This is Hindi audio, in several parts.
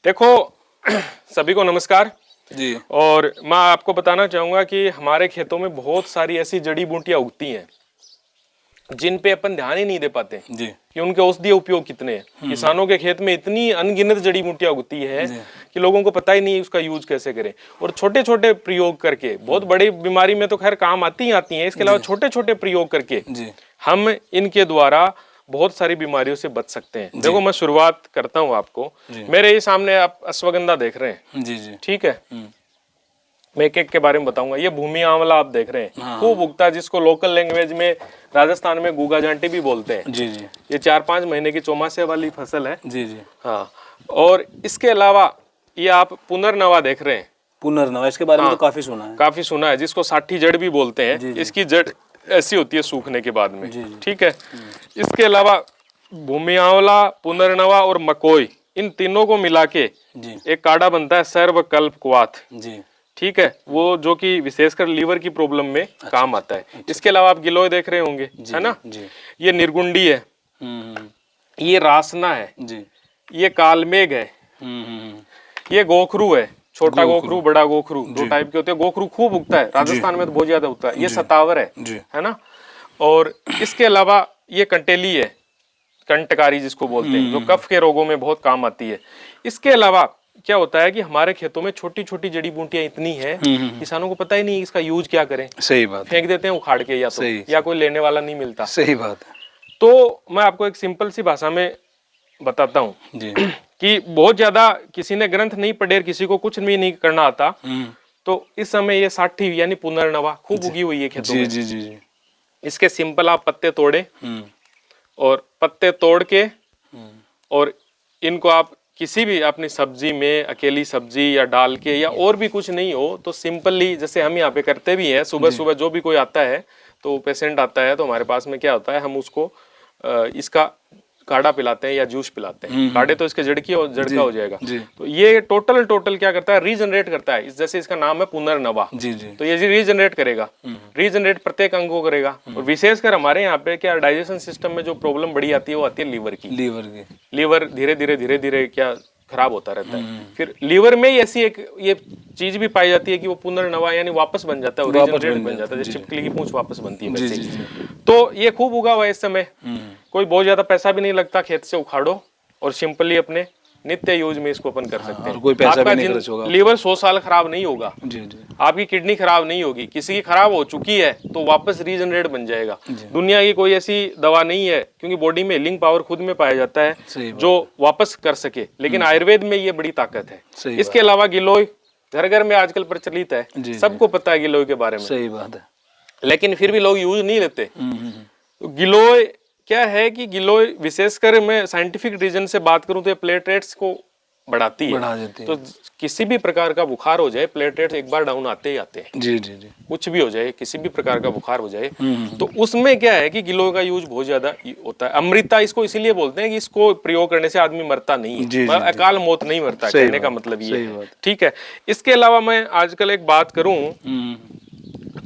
देखो सभी को नमस्कार जी। और मैं आपको बताना चाहूंगा कि हमारे खेतों में बहुत सारी ऐसी जड़ी बूटियां उगती हैं जिन पे अपन ध्यान ही नहीं दे पाते जी। कि उनके औषधीय उपयोग कितने हैं। किसानों के खेत में इतनी अनगिनत जड़ी बूटियां उगती है कि लोगों को पता ही नहीं उसका यूज कैसे करें। और छोटे छोटे प्रयोग करके, बहुत बड़ी बीमारी में तो खैर काम आती हैं, इसके अलावा छोटे छोटे प्रयोग करके हम इनके द्वारा बहुत सारी बीमारियों से बच सकते हैं। देखो मैं शुरुआत करता हूँ आपको, मेरे ही सामने आप अश्वगंधा देख रहे हैं। जी जी। ठीक है, मैं एक एक के बारे में बताऊंगा। ये भूमि आंवला आप देख रहे हैं, खूब उगता है, जिसको लोकल लैंग्वेज में राजस्थान में गूगा जांटी भी बोलते हैं। जी जी। ये 4-5 महीने की चौमासे वाली फसल है। जी जी। हाँ, और इसके अलावा ये आप पुनर्नवा देख रहे हैं। पुनर्नवा, इसके बारे में तो काफी सुना है, जिसको साठी जड़ भी बोलते हैं। इसकी जड़ ऐसी होती है सूखने के बाद में। ठीक है, इसके अलावा भूमि आंवला, पुनर्नवा और मकोई, इन तीनों को मिला के एक काढ़ा बनता है, सर्वकल्प क्वाथ। ठीक है, वो जो कि विशेषकर लीवर की प्रॉब्लम में काम आता है। इसके अलावा आप गिलोय देख रहे होंगे, है ना। ये निर्गुंडी है, ये रासना है, ये कालमेघ है, ये गोखरू है। छोटा गोखरू, बड़ा गोखरू, दो टाइप के होते हैं। गोखरू खूब उगता है राजस्थान में, तो बहुत ज्यादा उगता है। ये सतावर है ना। और इसके अलावा ये कंटेली है, कंटकारी जिसको बोलते हैं, जो कफ के रोगों में बहुत काम आती है। इसके अलावा क्या होता है कि हमारे खेतों में छोटी छोटी जड़ी बूटियां इतनी है, किसानों को पता ही नहीं इसका यूज क्या करें। सही बात, फेंक देते हैं उखाड़ के, या तो या कोई लेने वाला नहीं मिलता। सही बात है। तो मैं आपको एक सिंपल सी भाषा में बताता हूँ कि बहुत ज्यादा किसी ने ग्रंथ नहीं पढ़े, किसी को कुछ भी नहीं करना आता, तो इस समय ये साठी यानी पुनर्नवा खूब उगी हुई है खेतों में। जी जी जी। इसके सिंपल आप पत्ते तोड़े, और पत्ते तोड़ के और इनको आप किसी भी अपनी सब्जी में, अकेली सब्जी या डाल के, या और भी कुछ नहीं हो तो सिंपली, जैसे हम यहाँ पे करते भी हैं, सुबह सुबह जो भी कोई आता है, तो पेशेंट आता है तो हमारे पास में क्या होता है, हम उसको इसका काढ़ा पिलाते हैं या जूस पिलाते हैं। काढ़े तो इसके जड़ का हो जाएगा। तो ये टोटल क्या करता है, रीजनरेट करता है। जैसे इसका नाम है पुनर्नवा, तो ये रीजनरेट करेगा, रीजनरेट प्रत्येक अंग को करेगा। और विशेषकर हमारे यहाँ पे क्या डाइजेशन सिस्टम में जो प्रॉब्लम बड़ी आती है, वो आती है लीवर की। लीवर धीरे धीरे क्या खराब होता रहता है। फिर लीवर में ही ऐसी एक ये चीज भी पाई जाती है कि वो पुनर्नवा यानी वापस बन जाता है, रीजनरेट बन जाता है, जैसे छिपकली की पूंछ वापस बनती है। तो ये खूब उगा हुआ है इस समय। कोई बहुत ज्यादा पैसा भी नहीं लगता, खेत से उखाड़ो और सिंपली अपने नित्य यूज में इसको अपन कर सकते हैं। कोई पैसा भी नहीं खर्च होगा। लीवर 100 साल खराब नहीं होगा, आपकी किडनी खराब नहीं होगी, किसी की खराब हो चुकी है तो वापस रीजनरेट बन जाएगा। दुनिया की कोई ऐसी दवा नहीं है, क्योंकि बॉडी में हीलिंग पावर खुद में पाया जाता है जो वापस कर सके, लेकिन आयुर्वेद में ये बड़ी ताकत है। इसके अलावा गिलोय घर घर में आजकल प्रचलित है, सबको पता है गिलोय के बारे में। सही बात है, लेकिन फिर भी लोग यूज नहीं लेते। गिलोय क्या है कि गिलोय विशेषकर मैं साइंटिफिक रीजन से बात करूं तो प्लेटलेट्स को बढ़ा देती है। तो किसी भी प्रकार का बुखार हो जाए, प्लेटलेट्स एक बार डाउन आते ही आते हैं। जी जी जी। कुछ भी हो जाए, किसी भी प्रकार का बुखार हो जाए, तो उसमें क्या है कि गिलोय का यूज बहुत ज्यादा होता है। अमृता इसको इसीलिए बोलते हैं कि इसको प्रयोग करने से आदमी मरता नहीं है, अकाल मौत नहीं मरता, कहने का मतलब ये है। ठीक है, इसके अलावा मैं आजकल एक बात करूं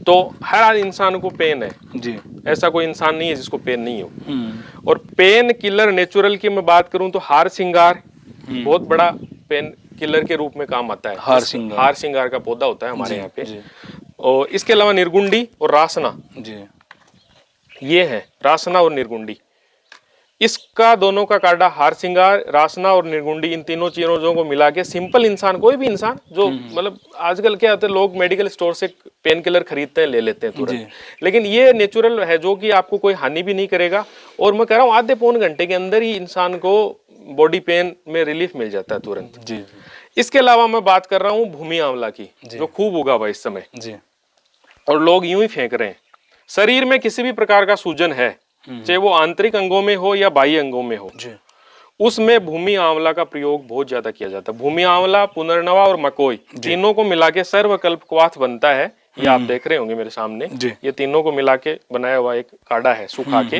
तो हर इंसान को पेन है जी, ऐसा कोई इंसान नहीं है जिसको पेन नहीं हो। और पेन किलर नेचुरल की मैं बात करूं तो हार सिंगार बहुत बड़ा पेन किलर के रूप में काम आता है। हार सिंगार का पौधा होता है हमारे यहाँ पे। और इसके अलावा निर्गुंडी और रासना जी, ये है रासना और निर्गुंडी। इसका दोनों का काढ़ा, हार सिंगार, रासना और निर्गुंडी, इन तीनों चीजों को मिला के सिंपल इंसान, कोई भी इंसान जो मतलब आजकल क्या होता है, लोग मेडिकल स्टोर से पेन किलर खरीदते हैं, ले लेते हैं तुरंत, लेकिन ये नेचुरल है जो कि आपको कोई हानि भी नहीं करेगा। और मैं कह रहा हूँ आधे पौन घंटे के अंदर ही इंसान को बॉडी पेन में रिलीफ मिल जाता है तुरंत जी। इसके अलावा मैं बात कर रहा हूँ भूमि आंवला की, जो खूब उगा हुआ इस समय जी, और लोग यूं ही फेंक रहे हैं। शरीर में किसी भी प्रकार का सूजन है, चाहे वो आंतरिक अंगों में हो या बाह्य अंगों में हो, उसमें भूमि आंवला का प्रयोग बहुत ज्यादा किया जाता है। भूमि आंवला, पुनर्नवा और मकोई, तीनों को मिला के सर्वकल्प क्वाथ बनता है। ये आप देख रहे होंगे मेरे सामने, ये तीनों को मिला के बनाया हुआ एक काढ़ा है सुखा के।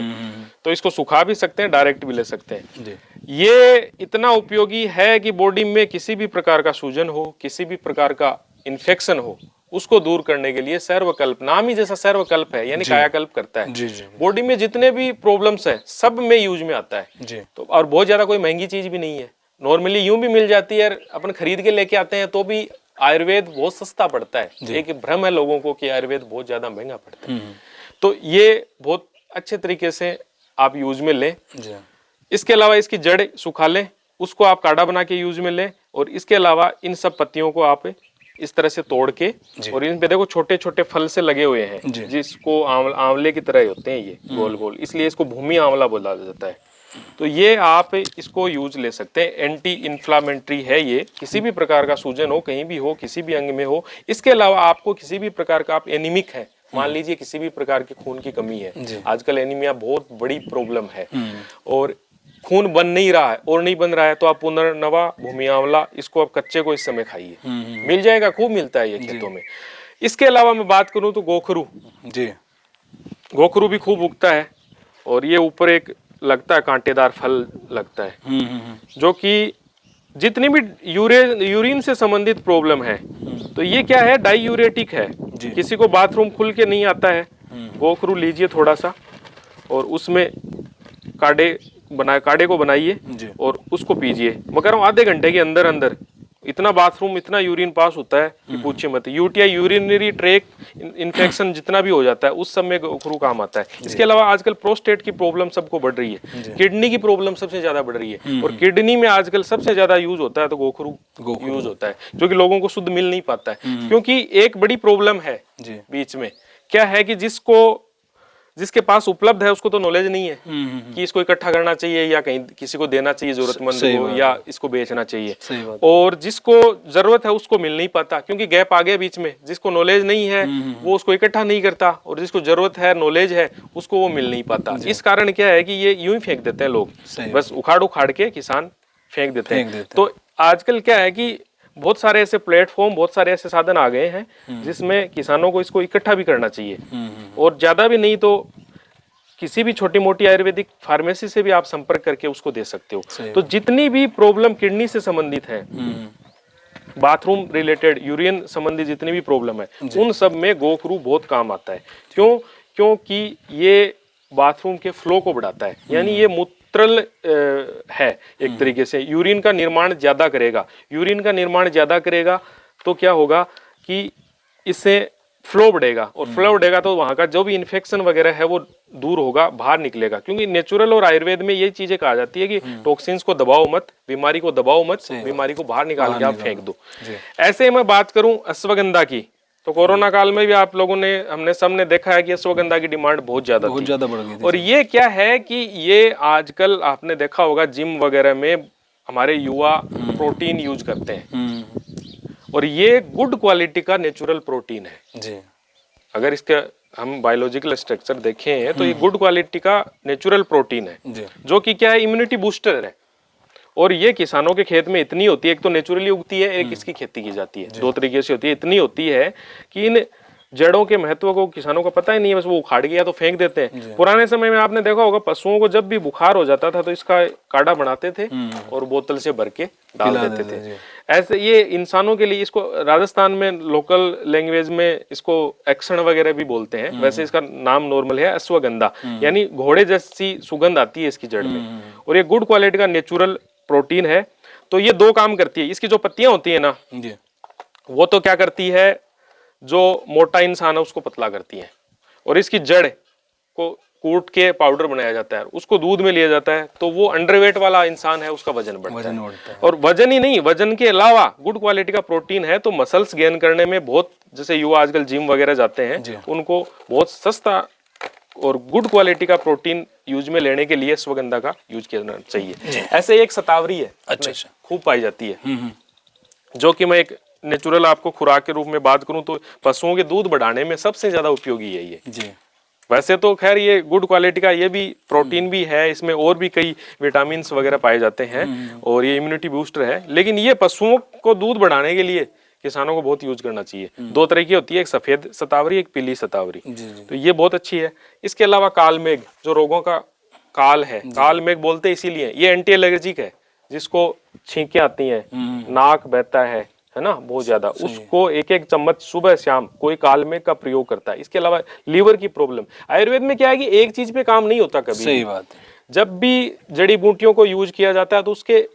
तो इसको सुखा भी सकते हैं, डायरेक्ट भी ले सकते हैं। ये इतना उपयोगी है कि बॉडी में किसी भी प्रकार का सूजन हो, किसी भी प्रकार का इन्फेक्शन हो, उसको दूर करने के लिए सर्वकल्प, नाम ही जैसा सर्वकल्प है यानी कायाकल्प करता है। बॉडी में जितने भी प्रॉब्लम्स है सब में यूज में आता है। तो और बहुत ज्यादा कोई महंगी चीज भी नहीं है, नॉर्मली यूं भी मिल जाती है, अपन खरीद के लेके आते हैं तो भी आयुर्वेद बहुत सस्ता पड़ता है। एक भ्रम है लोगों को कि आयुर्वेद बहुत ज्यादा महंगा पड़ता है। तो ये बहुत अच्छे तरीके से आप यूज में लें। इसके अलावा इसकी जड़ सुखा लें, उसको आप काढ़ा बना के यूज में लें। और इसके अलावा इन सब पत्तियों को आप इस तरह से तोड़ के, और इन पे देखो छोटे छोटे फल से लगे हुए हैं जिसको आंवले की तरह होते हैं ये गोल गोल, इसलिए इसको भूमि आंवला बोला जाता है। तो ये आप इसको यूज ले सकते हैं, एंटी इन्फ्लामेटरी है ये, किसी भी प्रकार का सूजन हो, कहीं भी हो, किसी भी अंग में हो। इसके अलावा आपको किसी भी प्रकार का, आप एनीमिक है, मान लीजिए किसी भी प्रकार की खून की कमी है, आजकल एनीमिया बहुत बड़ी प्रॉब्लम है और खून बन नहीं रहा है और नहीं बन रहा है, तो आप पुनर्नवा भूमि आंवला इसको आप कच्चे को इस समय खाइए, मिल जाएगा, खूब मिलता है ये खेतों में। इसके अलावा मैं बात करूं तो गोखरू जी, गोखरू भी खूब उगता है और ये ऊपर एक लगता है कांटेदार फल लगता है, जो कि जितनी भी यूरिन से संबंधित प्रॉब्लम है तो ये क्या है, डाईयूरेटिक है। किसी को बाथरूम खुल के नहीं आता है, गोखरू लीजिए थोड़ा सा और उसमें काढ़े को बनाइए और उसको पीजिए। मगर आधे घंटे के अंदर अंदर इतना बाथरूम, इतना यूरिन पास होता है कि पूछिए मत। यूटीआई, यूरिनरी ट्रैक इन्फेक्शन जितना भी हो जाता है उस सब में गोखरू काम आता है। इसके अलावा आजकल प्रोस्टेट की प्रॉब्लम सबको बढ़ रही है, किडनी की प्रॉब्लम सबसे ज्यादा बढ़ रही है और किडनी में आजकल सबसे ज्यादा यूज होता है तो गोखरू यूज होता है, जो कि लोगों को शुद्ध मिल नहीं पाता है। क्योंकि एक बड़ी प्रॉब्लम है बीच में, क्या है कि जिसके पास उपलब्ध है उसको तो नॉलेज नहीं है कि इसको इकट्ठा करना चाहिए या कहीं किसी को देना चाहिए जरूरतमंद को, या इसको बेचना चाहिए। और जिसको जरूरत है उसको मिल नहीं पाता क्योंकि गैप आ गया बीच में। जिसको नॉलेज नहीं है वो उसको इकट्ठा नहीं करता और जिसको जरूरत है, नॉलेज है, उसको वो मिल नहीं पाता। इस कारण क्या है कि ये यूं ही फेंक देते हैं लोग, बस उखाड़ के किसान फेंक देते हैं। तो आजकल क्या है कि बहुत सारे ऐसे प्लेटफॉर्म, बहुत सारे ऐसे साधन आ गए हैं जिसमें किसानों को इसको इकट्ठा भी करना चाहिए और ज्यादा भी नहीं तो किसी भी छोटी मोटी आयुर्वेदिक फार्मेसी से भी आप संपर्क करके उसको दे सकते हो। तो जितनी भी प्रॉब्लम किडनी से संबंधित है, बाथरूम रिलेटेड, यूरिन संबंधी जितनी भी प्रॉब्लम है, उन सब में गोखरू बहुत काम आता है। क्योंकि ये बाथरूम के फ्लो को बढ़ाता है, यानी ये मूत्रल है एक तरीके से, यूरिन का निर्माण ज्यादा करेगा। यूरिन का निर्माण ज्यादा करेगा तो क्या होगा कि इससे फ्लो बढ़ेगा और फ्लो बढ़ेगा तो वहां का जो भी इन्फेक्शन वगैरह है वो दूर होगा, बाहर निकलेगा। क्योंकि नेचुरल और आयुर्वेद में ये चीजें कहा जाती है कि टॉक्सिन्स को दबाओ मत, बीमारी को दबाओ मत, बीमारी को बाहर निकाल के आप फेंक दो। ऐसे मैं बात करूं अश्वगंधा की, तो कोरोना काल में भी आप लोगों ने, हमने सबने देखा है कि अश्वगंधा की डिमांड बहुत ज्यादा बढ़ गई थी। और ये क्या है कि ये आजकल आपने देखा होगा जिम वगैरह में हमारे युवा प्रोटीन यूज करते हैं और ये गुड क्वालिटी का नेचुरल प्रोटीन है जी। अगर इसका हम बायोलॉजिकल स्ट्रक्चर देखें तो ये गुड क्वालिटी का नेचुरल प्रोटीन है जी। जो कि क्या है, इम्यूनिटी बूस्टर है। और ये किसानों के खेत में इतनी होती है, एक तो नेचुरली उगती है, एक इसकी खेती की जाती है, दो तरीके से होती है। इतनी होती है कि इन जड़ों के महत्व को किसानों को पता ही नहीं है, बस वो उखाड़ गया तो फेंक देते हैं। पुराने समय में आपने देखा होगा पशुओं को जब भी बुखार हो जाता था तो इसका काढ़ा बनाते थे और बोतल से भर के डाल देते थे। ऐसे ये इंसानों के लिए, इसको राजस्थान में लोकल लैंग्वेज में इसको एक्सन वगैरह भी बोलते हैं, वैसे इसका नाम नॉर्मल है अश्वगंधा, यानी घोड़े जैसी सुगंध आती है इसकी जड़ में और ये गुड क्वालिटी का नेचुरल प्रोटीन है। तो ये दो काम करती है। इसकी जो पत्तियां होती है ना, वो तो क्या करती है, जो मोटा इंसान है उसको पतला करती है और इसकी जड़ को कूट के पाउडर बनाया जाता है, उसको दूध में लिया जाता है, तो वो अंडरवेट वाला इंसान है उसका वजन बढ़ता है। और वजन ही नहीं, वजन के अलावा गुड क्वालिटी का प्रोटीन है तो मसल्स गेन करने में बहुत, जैसे युवा आजकल जिम वगैरह जाते हैं उनको बहुत सस्ता और गुड क्वालिटी का प्रोटीन यूज में लेने के लिए अश्वगंधा का यूज करना चाहिए। ऐसे एक शतावरी है, अच्छा खूब पाई जाती है, जो कि मैं एक नेचुरल आपको खुराक के रूप में बात करूं तो पशुओं के दूध बढ़ाने में सबसे ज्यादा उपयोगी है ये जी। वैसे तो खैर ये गुड क्वालिटी का, ये भी प्रोटीन भी है, इसमें और भी कई विटामिन वगैरह पाए जाते हैं और ये इम्यूनिटी बूस्टर है, लेकिन ये पशुओं को दूध बढ़ाने के लिए किसानों को बहुत यूज करना चाहिए। दो तरह की होती है, एक सफेद शतावरी, एक पीली शतावरी, तो ये बहुत अच्छी है। इसके अलावा कालमेघ, जो रोगों का काल है, कालमेघ बोलते इसीलिए, ये एंटी एलर्जिक है, जिसको छींकें आती हैं, नाक बहता है ना बहुत ज्यादा, उसको एक एक चम्मच सुबह शाम कोई कालमेघ का प्रयोग करता है। इसके अलावा लीवर की प्रॉब्लम, आयुर्वेद में क्या है कि एक चीज पे काम नहीं होता कभी, सही बात है। जब भी जड़ी बूटियों को यूज किया जाता है तो उसके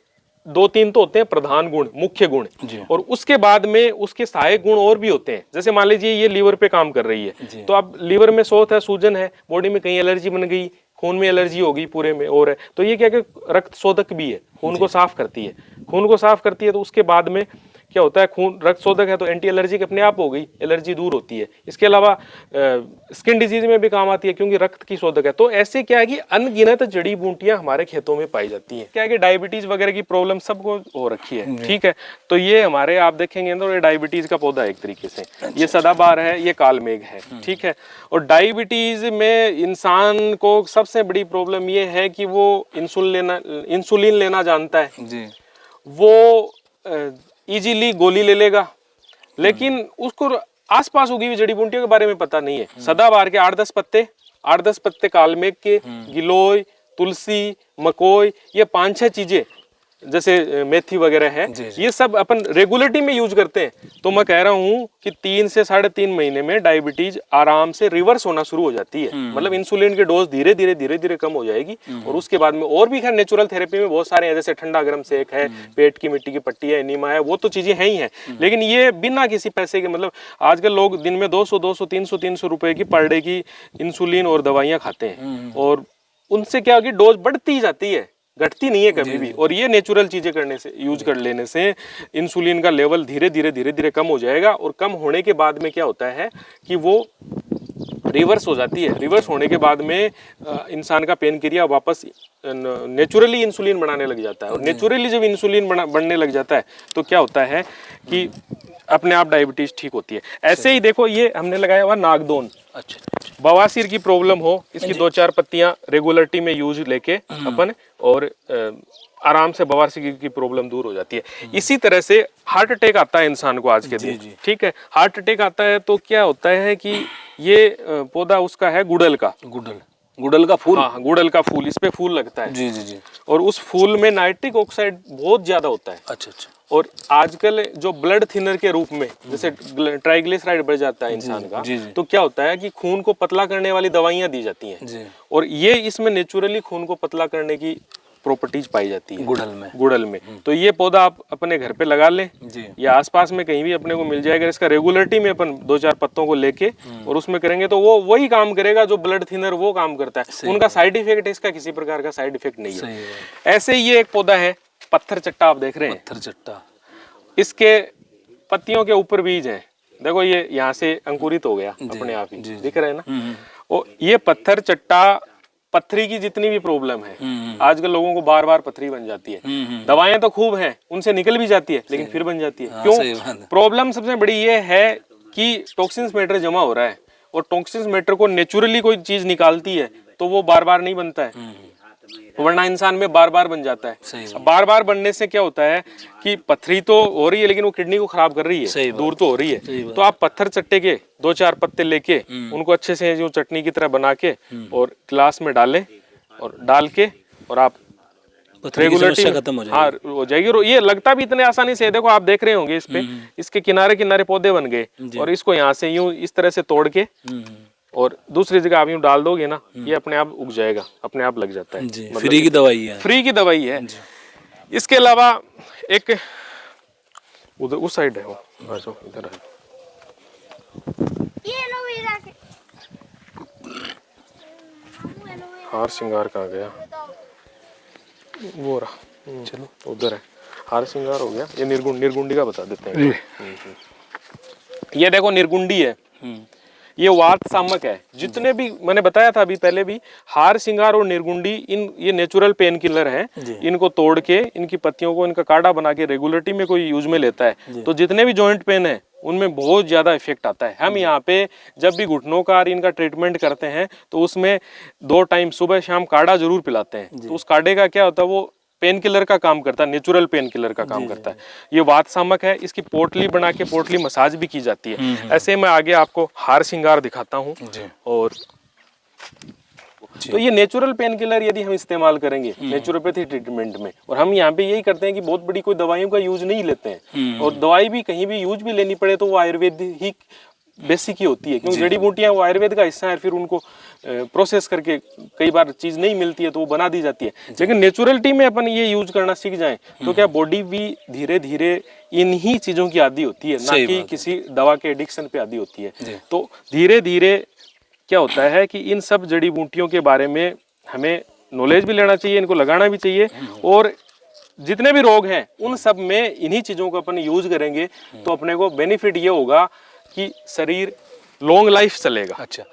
2-3 तो होते हैं प्रधान गुण, मुख्य गुण, और उसके बाद में उसके सहायक गुण और भी होते हैं। जैसे मान लीजिए ये लीवर पे काम कर रही है, तो अब लीवर में शोथ है, सूजन है, बॉडी में कहीं एलर्जी बन गई, खून में एलर्जी होगी पूरे में और है, तो ये क्या कि रक्त शोधक भी है, खून को साफ करती है, खून को साफ करती है। तो उसके बाद में क्या होता है, खून रक्त शोधक है तो एंटी एलर्जिक अपने आप हो गई, एलर्जी दूर होती है। इसके अलावा स्किन डिजीज में भी काम आती है क्योंकि रक्त की शोधक है। तो ऐसे क्या है कि अनगिनत जड़ी बूटियां हमारे खेतों में पाई जाती हैं। क्या है कि डायबिटीज वगैरह की प्रॉब्लम सबको हो रखी है, ठीक है। तो ये हमारे आप देखेंगे तो ये डायबिटीज का पौधा है एक तरीके से, ये सदाबहार है, ये कालमेघ है, ठीक है। और डायबिटीज में इंसान को सबसे बड़ी प्रॉब्लम ये है कि वो इंसुलिन लेना जानता है जी। वो इजीली गोली ले लेगा, लेकिन उसको आसपास उगी हुई जड़ी बूटियों के बारे में पता नहीं है। सदाबहार के 8-10 पत्ते कालमेघ के, गिलोय, तुलसी, मकोई, ये 5-6 चीजें जैसे मेथी वगैरह है, ये सब अपन रेगुलरिटी में यूज करते हैं। तो मैं कह रहा हूँ कि 3 से 3.5 महीने में डायबिटीज आराम से रिवर्स होना शुरू हो जाती है। मतलब इंसुलिन के डोज धीरे धीरे कम हो जाएगी। और उसके बाद में और भी खैर नेचुरल थेरेपी में बहुत सारे हैं, जैसे ठंडा गर्म सेक है, पेट की मिट्टी की पट्टी है, एनीमा है, वो तो चीजें हैं ही हैं। लेकिन ये बिना किसी पैसे के, मतलब आजकल लोग दिन में 200, 300 रुपए की पर डे की इंसुलिन और दवाइयाँ खाते हैं, और उनसे क्या होगी, डोज बढ़ती जाती है, घटती नहीं है कभी भी। और ये नेचुरल चीजें करने से, यूज कर लेने से इंसुलिन का लेवल धीरे धीरे कम हो जाएगा। और कम होने के बाद में क्या होता है कि वो रिवर्स हो जाती है। रिवर्स होने के बाद में इंसान का पेन क्रिया वापस नेचुरली इंसुलिन बनाने लग जाता है। और नेचुरली जब इंसुलिन बनने लग जाता है तो क्या होता है कि अपने आप डायबिटीज ठीक होती है। ऐसे ही देखो, ये हमने लगाया हुआ नागदोन। अच्छा, बवासीर की प्रॉब्लम हो, इसकी 2-4 पत्तियां रेगुलरिटी में यूज लेके अपन, और आराम से बवासीर की प्रॉब्लम दूर हो जाती है। इसी तरह से हार्ट अटैक आता है इंसान को आज के दिन, ठीक है। हार्ट अटैक आता है तो क्या होता है कि ये पौधा उसका है गुड़हल का, गुड़हल का फूल, हाँ गुड़हल का फूल, इस पे फूल लगता है जी। और उस फूल में नाइट्रिक ऑक्साइड बहुत ज्यादा होता है। अच्छा। और आजकल जो ब्लड थिनर के रूप में, जैसे ट्राइग्लिसराइड बढ़ जाता है इंसान का, तो क्या होता है कि खून को पतला करने वाली दवाइयां दी जाती हैं, और ये इसमें नेचुरली खून को पतला करने की प्रॉपर्टीज पाई जाती है गुड़हल में। तो ये पौधा आप अपने घर पे लगा लें, या आसपास में कहीं भी अपने को मिल जाएगा। इसका रेगुलरिटी में अपन 2-4 पत्तों को लेके और उसमें करेंगे तो वो वही काम करेगा जो ब्लड थिनर वो काम करता है। उनका साइड इफेक्ट है, इसका किसी प्रकार का साइड इफेक्ट नहीं है। ऐसे ही ये एक पौधा है पत्थर चट्टा, आप देख रहे हैं पत्थर चट्टा, इसके पत्तियों के ऊपर बीज है। देखो ये यहाँ से अंकुरित हो गया अपने आप ही, दिख रहा है ना। और ये पत्थर चट्टा, पथरी की जितनी भी प्रॉब्लम है, आजकल लोगों को बार पथरी बन जाती है। दवाएं तो खूब हैं, उनसे निकल भी जाती है, लेकिन फिर बन जाती है। क्यों? प्रॉब्लम सबसे बड़ी ये है कि टॉक्सिन्स मैटर जमा हो रहा है, और टॉक्सिन्स मैटर को नेचुरली कोई चीज निकालती है तो वो बार नहीं बनता है, वरना इंसान में बार बन जाता है। बार बनने से क्या होता है कि पथरी तो हो रही है, लेकिन वो किडनी को खराब कर रही है, दूर तो हो रही है। तो आप पत्थर चट्टे के 2-4 पत्ते लेके उनको अच्छे से जो चटनी की तरह बना के और गिलास में डालें, और डाल के और आप रेगुलरिटी खत्म हो जाएगी। और ये लगता भी इतने आसानी से है। देखो आप देख रहे होंगे इस पे, इसके किनारे पौधे बन गए, और इसको यहाँ से यूं इस तरह से तोड़ के और दूसरी जगह आप यूं डाल दोगे ना, ये अपने आप उग जाएगा, अपने आप लग जाता है। मतलब फ्री की दवाई है, फ्री की दवाई है। इसके अलावा एक उधर उस साइड है वो, इधर है। हार श्रृंगार कहाँ गया? वो रहा, चलो उधर है। हार श्रृंगार हो गया। ये निर्गुंडी का बता देते हैं। ये देखो निर्गुंडी है, ये वात सामक है। जितने भी मैंने बताया था अभी पहले भी, हार श्रृंगार और निर्गुंडी, ये नेचुरल पेन किलर है। इनको तोड़ के, इनकी पत्तियों को, इनका काढ़ा बना के रेगुलरिटी में कोई यूज में लेता है तो जितने भी जॉइंट पेन है उनमें बहुत ज्यादा इफेक्ट आता है। हम यहाँ पे जब भी घुटनों का इनका ट्रीटमेंट करते हैं तो उसमें 2 टाइम सुबह शाम काढ़ा जरूर पिलाते हैं। तो उस काढ़े का क्या होता है, वो पेन किलर का काम करता है, नेचुरल पेन किलर का काम करता है। ये वात सामक है, इसकी पोटली बना के पोटली मसाज भी की जाती है। ऐसे मैं आगे आपको हार श्रृंगार दिखाता हूँ। और तो ये नेचुरल पेन किलर यदि हम इस्तेमाल करेंगे नेचुरोपैथी ट्रीटमेंट में, और हम यहाँ पे यही करते हैं कि बहुत बड़ी कोई दवाइयों का यूज नहीं लेते हैं, और दवाई भी कहीं भी यूज भी लेनी पड़े तो वो आयुर्वेदिक बेसिक ही होती है, क्योंकि जड़ी बूटियां वो आयुर्वेद का हिस्सा है, फिर उनको प्रोसेस करके कई बार चीज नहीं मिलती है तो वो बना दी जाती है। लेकिन नेचुरलिटी में अपन ये यूज करना सीख जाएं तो क्या बॉडी भी धीरे धीरे इन्हीं चीजों की आदी होती है, ना कि किसी दवा के एडिक्शन पे आदी होती है। तो धीरे धीरे क्या होता है कि इन सब जड़ी बूटियों के बारे में हमें नॉलेज भी लेना चाहिए, इनको लगाना भी चाहिए, और जितने भी रोग हैं उन सब में इन्हीं चीजों को अपन यूज करेंगे तो अपने को बेनिफिट ये होगा कि शरीर लॉन्ग लाइफ चलेगा। अच्छा,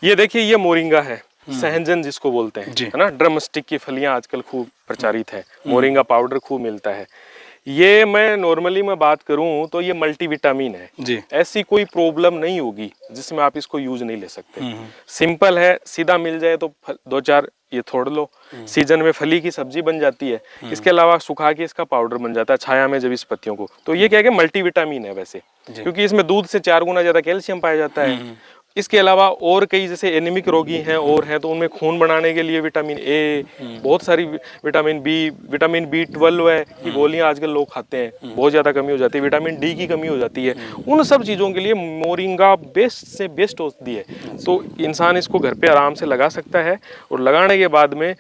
ये देखिए, ये मोरिंगा है, सहंजन जिसको बोलते हैं, है ना। ड्रम स्टिक की फलियां आजकल खूब प्रचारित है, मोरिंगा पाउडर खूब मिलता है। ये मैं नॉर्मली मैं बात करूं तो ये मल्टीविटामिन है जी। ऐसी कोई प्रॉब्लम नहीं होगी जिसमें आप इसको यूज नहीं ले सकते। सिंपल है, सीधा मिल जाए तो 2-4 ये तोड़ लो, सीजन में फली की सब्जी बन जाती है। इसके अलावा सुखा के इसका पाउडर बन जाता है छाया में जब इस पत्तियों को। तो ये क्या है कि मल्टीविटामिन है वैसे, क्योंकि इसमें दूध से 4 गुना ज्यादा कैल्शियम पाया जाता है। इसके अलावा और कई जैसे एनीमिक रोगी हैं और हैं तो उनमें खून बढ़ाने के लिए विटामिन ए, बहुत सारी विटामिन बी12 है की गोलियां आजकल लोग खाते हैं, बहुत ज्यादा कमी हो जाती है। विटामिन डी की कमी हो जाती है। उन सब चीजों के लिए मोरिंगा बेस्ट से बेस्ट औषधि है। तो इंसान इसको घर पे आराम से लगा सकता है, और लगाने के बाद में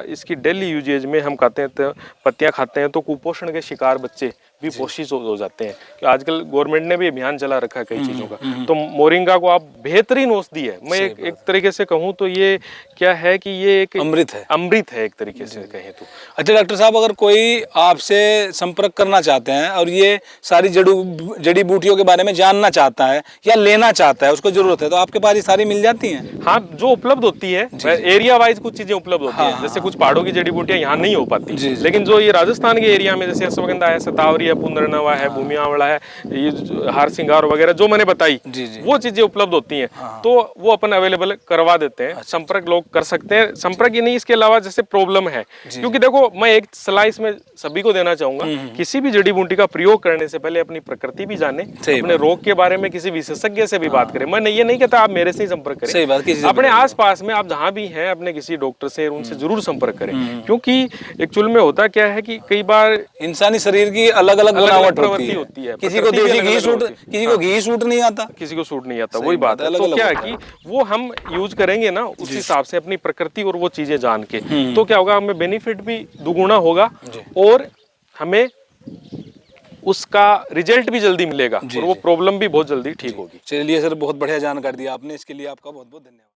इसकी डेली यूजेज में हम खाते हैं, पत्तियां खाते हैं तो कुपोषण के शिकार बच्चे भी पोषित हो जाते हैं। कि आजकल गवर्नमेंट ने भी अभियान चला रखा है कई चीजों का। तो मोरिंगा को आप बेहतरीन औषधि है। मैं एक तरीके से कहूँ तो ये क्या है कि ये एक अमृत है एक तरीके से कहें तो। अच्छा डॉक्टर साहब, अगर कोई आपसे संपर्क करना चाहते हैं और ये सारी जड़ी बूटियों के बारे में जानना चाहता है या लेना चाहता है, उसको जरूरत है, तो आपके पास ये सारी मिल जाती हैं? हाँ, जो उपलब्ध होती है एरिया वाइज कुछ चीजें उपलब्ध होती है। जैसे कुछ पहाड़ों की जड़ी बूटियां यहाँ नहीं हो पाती, लेकिन जो ये राजस्थान के एरिया में जैसे अश्वगंधा है, शतावरी है, पुनर्नवा है, भूमि आंवला है, ये हार सिंगार वगैरह जो मैंने बताई, वो चीजें उपलब्ध होती हैं। तो वो अपन अवेलेबल करवा देते हैं। संपर्क लोग कर सकते हैं। संपर्क ही नहीं, इसके अलावा जैसे प्रॉब्लम है, क्योंकि देखो मैं एक सलाह इसमें सभी को देना चाहूंगा, किसी भी जड़ी बूटी का प्रयोग करने से पहले अपनी प्रकृति भी जाने, अपने रोग के बारे में किसी विशेषज्ञ से भी बात करें। मैं ये नहीं कहता आप मेरे से ही संपर्क करें, अपने आसपास में आप जहां भी हैं अपने किसी डॉक्टर से उनसे जरूर संपर्क करें, क्योंकि एक्चुअल में होता क्या है कि कई बार इंसानी शरीर की अलग अलग प्रवृत्ति होती है। किसी को देसी घी सूट, किसी को घी सूट नहीं आता, किसी को सूट नहीं आता, वही बात है। तो क्या है कि वो हम यूज करेंगे ना उस हिसाब से अपनी प्रकृति और वो चीजें जान के, तो क्या होगा, हमें बेनिफिट भी दुगुना होगा और हमें उसका रिजल्ट भी जल्दी मिलेगा और वो प्रॉब्लम भी बहुत जल्दी ठीक होगी। चलिए सर, बहुत बढ़िया जानकारी दी आपने, इसके लिए आपका बहुत बहुत धन्यवाद।